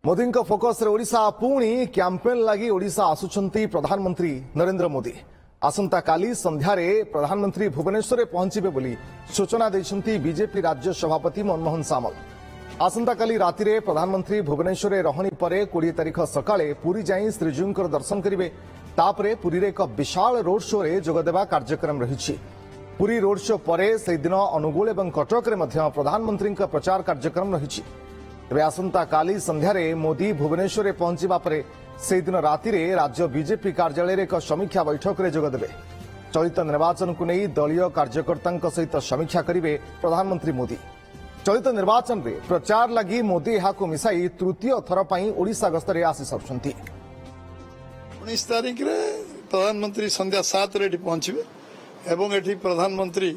Modi focus रे ओडिशा पुणी campaign लगी ओडिशा आसुचंती प्रधानमंत्री नरेंद्र मोदी आसंता काली संध्यारे प्रधानमंत्री भुवनेश्वर में पहुंचे बोली सूचना देछंती बीजेपी राज्य सभापति मनमोहन सामल। आसंता काली राति रे प्रधानमंत्री भुवनेश्वर रहणी परे 20 तारिख सकाळे पुरी जाई श्रीजीउंकर दर्शन करिवे। तापरे पुरी रे एक विशाल रोड शो रे जोगदेवा कार्यक्रम रहिछि। पुरी रोड शो परे से दिन अनुगुल एवं कटक रे मध्य प्रधानमंत्री प्रचार कार्यक्रम रहिछि। तेज आसंता काली संध्यारे मोदी भुवनेश्वर पहुंचवा पर से दिन राति राज्य बीजेपी कार्यालय एक समीक्षा बैठक में जोगदेवे। चलित निर्वाचन को नहीं दलीय कार्यकर्ता सहित समीक्षा करेंगे प्रधानमंत्री मोदी। चलित निर्वाचन में प्रचार लगी मोदी यह मिसाई तृतीय थर पर ओडिशा गस्तर आसी सारी। 19 तारिख रे प्रधानमंत्री संध्या 7 रे पहुंचे एवं एठी प्रधानमंत्री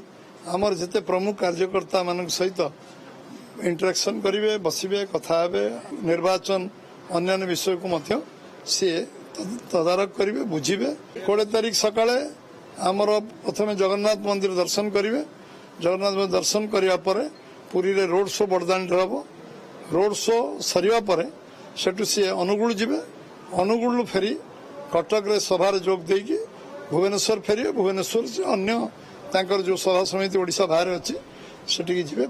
आमर जिते प्रमुख कार्यकर्ता मान सहित इंटरेक्शन करेंगे, बसवे, कथा हे, निर्वाचन अन्य विषय को मध्य सी तदारक करेंगे, बुझे। 20 तारिख सकाळे आमर प्रथम जगन्नाथ मंदिर दर्शन करेंगे। जगन्नाथ मंदिर दर्शन करने पर पुरी रे रोड शो बड़दाणी हम। रोड शो सरिया पर सेठू सी अनुगुल जीवे। अनुगुल फेरी कटक रे सभार जोग देकी भुवनेश्वर फेरिए। भुवनेश्वर से अन्य तांकर जो सभा समिति ओडिशा बाहर अच्छी सेठी जीवे।